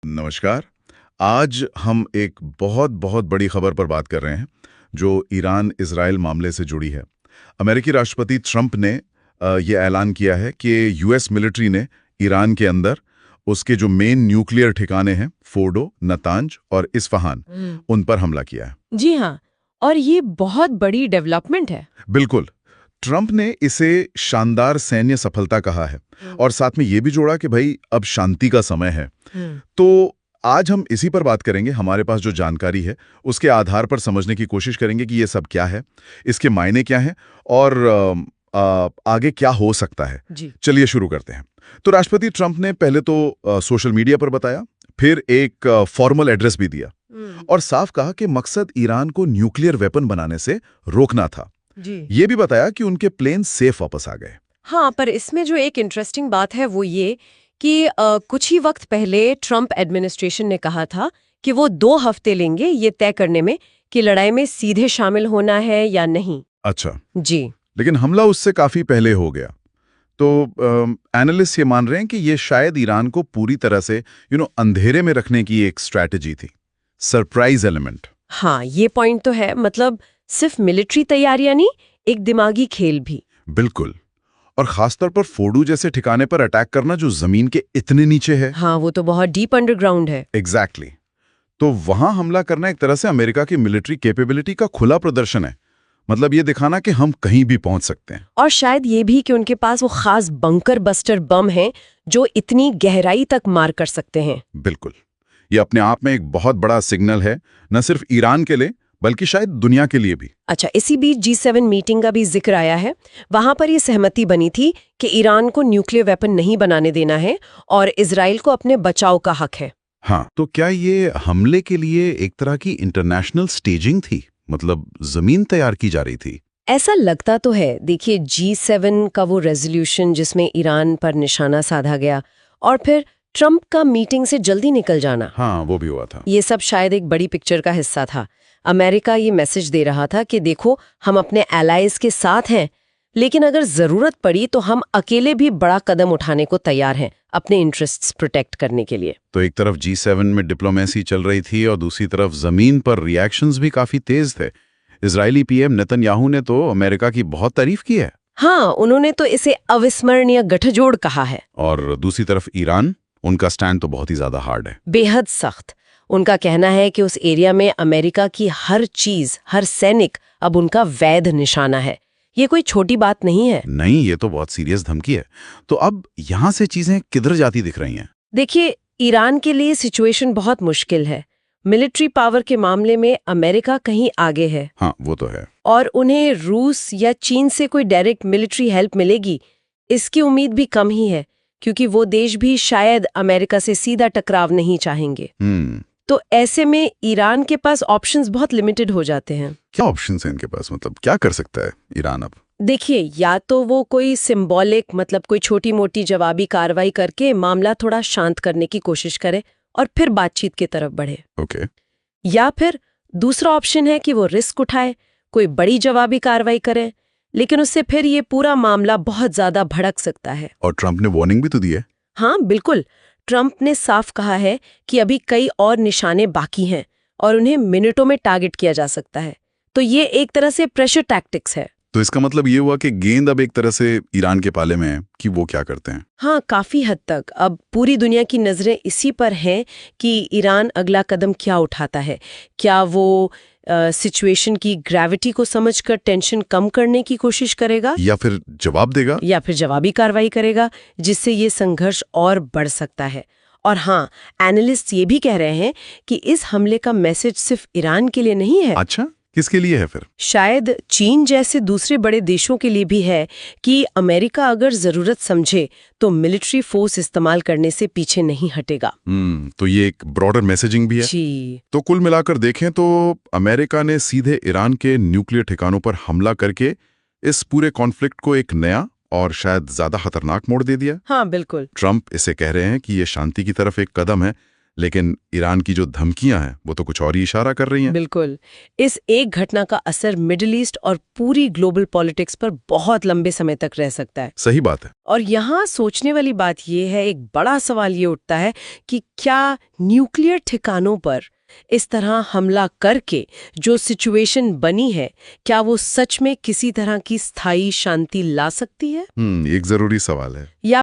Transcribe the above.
नमस्कार। आज हम एक बहुत बहुत बड़ी खबर पर बात कर रहे हैं जो ईरान इजराइल मामले से जुड़ी है। अमेरिकी राष्ट्रपति ट्रंप ने ये ऐलान किया है कि यूएस मिलिट्री ने ईरान के अंदर उसके जो मेन न्यूक्लियर ठिकाने हैं फोर्डो, नतांज और इस्फहान, उन पर हमला किया है। जी हाँ, और ये बहुत बड़ी डेवलपमेंट है। बिल्कुल। ट्रंप ने इसे शानदार सैन्य सफलता कहा है और साथ में ये भी जोड़ा कि भाई अब शांति का समय है। तो आज हम इसी पर बात करेंगे। हमारे पास जो जानकारी है उसके आधार पर समझने की कोशिश करेंगे कि ये सब क्या है, इसके मायने क्या हैं और आगे क्या हो सकता है। चलिए शुरू करते हैं। तो राष्ट्रपति ट्रंप ने पहले तो सोशल मीडिया पर बताया, फिर एक फॉर्मल एड्रेस भी दिया और साफ कहा कि मकसद ईरान को न्यूक्लियर वेपन बनाने से रोकना था। ये भी बताया कि उनके प्लेन सेफ वापस आ गए। हाँ, पर इसमें जो एक इंटरेस्टिंग बात है वो ये कि कुछ ही वक्त पहले ट्रंप एडमिनिस्ट्रेशन ने कहा था कि वो 2 हफ्ते लेंगे ये तय करने में कि लड़ाई में सीधे शामिल होना है या नहीं। अच्छा जी, लेकिन हमला उससे काफी पहले हो गया। तो एनालिस्ट ये मान रहे हैं कि ये शायद ईरान को पूरी तरह से अंधेरे में रखने की एक स्ट्रैटेजी थी, सरप्राइज एलिमेंट। हाँ, ये पॉइंट तो है। मतलब सिर्फ मिलिट्री तैयारियां नहीं, एक दिमागी खेल भी। बिल्कुल। और खासतौर पर फोर्डो जैसे ठिकाने पर अटैक करना जो जमीन के इतने नीचे है। हाँ, वो तो बहुत डीप अंडरग्राउंड है। एग्जैक्टली। तो वहां हमला करना एक तरह से अमेरिका की मिलिट्री कैपेबिलिटी का खुला प्रदर्शन है। मतलब ये दिखाना कि हम कहीं भी पहुंच सकते हैं। और शायद ये भी कि उनके पास वो खास बंकर बस्टर बम हैं जो इतनी गहराई तक मार कर सकते हैं। बिल्कुल। ये अपने आप में एक बहुत बड़ा सिग्नल है, न सिर्फ ईरान के लिए बल्कि शायद दुनिया के लिए भी। अच्छा, इसी बीच G7 मीटिंग का भी जिक्र आया है। वहां पर ये सहमति बनी थी कि ईरान को न्यूक्लियर वेपन नहीं बनाने देना है और इजराइल को अपने बचाव का हक है। हाँ, तो क्या ये हमले के लिए एक तरह की इंटरनेशनल स्टेजिंग थी? मतलब जमीन तैयार की जा रही थी? ऐसा लगता तो है। देखिए, G7 का वो रेजोल्यूशन जिसमें ईरान पर निशाना साधा गया और फिर ट्रंप का मीटिंग से जल्दी निकल जाना, हाँ वो भी हुआ था। ये सब शायद एक बड़ी पिक्चर का हिस्सा था। अमेरिका ये मैसेज दे रहा था कि देखो, हम अपने एलाइज के साथ हैं, लेकिन अगर जरूरत पड़ी तो हम अकेले भी बड़ा कदम उठाने को तैयार हैं अपने इंटरेस्ट्स प्रोटेक्ट करने के लिए। तो एक तरफ G7 में डिप्लोमेसी चल रही थी और दूसरी तरफ जमीन पर रिएक्शंस भी काफी तेज थे। इजरायली पीएम नेतन्याहू ने तो अमेरिका की बहुत तारीफ की है। हाँ, उन्होंने तो इसे अविस्मरणीय गठजोड़ कहा है। और दूसरी तरफ ईरान, उनका स्टैंड तो बहुत ही ज्यादा हार्ड है, बेहद सख्त। उनका कहना है कि उस एरिया में अमेरिका की हर चीज, हर सैनिक अब उनका वैध निशाना है। ये कोई छोटी बात नहीं है। नहीं, ये तो बहुत सीरियस धमकी है। तो अब यहाँ से चीजें किधर जाती दिख रही हैं? देखिए, ईरान के लिए सिचुएशन बहुत मुश्किल है। मिलिट्री पावर के मामले में अमेरिका कहीं आगे है। हाँ वो तो है। और उन्हें रूस या चीन से कोई डायरेक्ट मिलिट्री हेल्प मिलेगी, इसकी उम्मीद भी कम ही है, क्योंकि वो देश भी शायद अमेरिका से सीधा टकराव नहीं चाहेंगे। तो ऐसे में ईरान के पास ऑप्शंस बहुत लिमिटेड हो जाते हैं। क्या ऑप्शंस हैं इनके पास? मतलब क्या कर सकता है ईरान अब? देखिए, या तो वो कोई सिंबॉलिक, मतलब कोई छोटी मोटी जवाबी कार्रवाई करके मामला थोड़ा शांत करने की कोशिश करे और फिर बातचीत की तरफ बढ़े। ओके। या फिर दूसरा ऑप्शन है कि वो रिस्क उठाए, कोई बड़ी जवाबी कार्रवाई करे, लेकिन उससे फिर ये पूरा मामला बहुत ज्यादा भड़क सकता है। और ट्रंप ने वार्निंग भी तो दी है। हाँ बिल्कुल, ट्रंप ने साफ कहा है कि अभी कई और निशाने बाकी हैं और उन्हें मिनटों में टारगेट किया जा सकता है। तो ये एक तरह से प्रेशर टैक्टिक्स है। तो इसका मतलब ये हुआ कि गेंद अब एक तरह से ईरान के पाले में है कि वो क्या करते हैं। हाँ, काफी हद तक अब पूरी दुनिया की नजरें इसी पर हैं कि ईरान अगला कदम क्या उठाता है। क्या वो सिचुएशन की ग्रेविटी को समझकर टेंशन कम करने की कोशिश करेगा, या फिर जवाब देगा, या फिर जवाबी कार्रवाई करेगा, जिससे ये संघर्ष और बढ़ सकता है। और हाँ, एनालिस्ट ये भी कह रहे हैं कि इस हमले का मैसेज सिर्फ ईरान के लिए नहीं है। अच्छा, किसके लिए है फिर? शायद चीन जैसे दूसरे बड़े देशों के लिए भी है कि अमेरिका अगर जरूरत समझे तो मिलिट्री फोर्स इस्तेमाल करने से पीछे नहीं हटेगा। तो ये एक ब्रॉडर मैसेजिंग भी है। जी। तो कुल मिलाकर देखें तो अमेरिका ने सीधे ईरान के न्यूक्लियर ठिकानों पर हमला करके इस पूरे कॉन्फ्लिक्ट को एक नया और शायद ज्यादा खतरनाक मोड़ दे दिया। हाँ बिल्कुल। ट्रंप इसे कह रहे हैं कि ये शांति की तरफ एक कदम है, लेकिन ईरान की जो धमकियां हैं वो तो कुछ और ही इशारा कर रही हैं। बिल्कुल। इस एक घटना का असर मिडिल ईस्ट और पूरी ग्लोबल पॉलिटिक्स पर बहुत लंबे समय तक रह सकता है। सही बात है। और यहाँ सोचने वाली बात ये है, एक बड़ा सवाल ये उठता है कि क्या न्यूक्लियर ठिकानों पर इस तरह हमला करके जो सिचुएशन बनी है, क्या वो सच में किसी तरह की स्थायी शांति ला सकती है? एक जरूरी सवाल है। या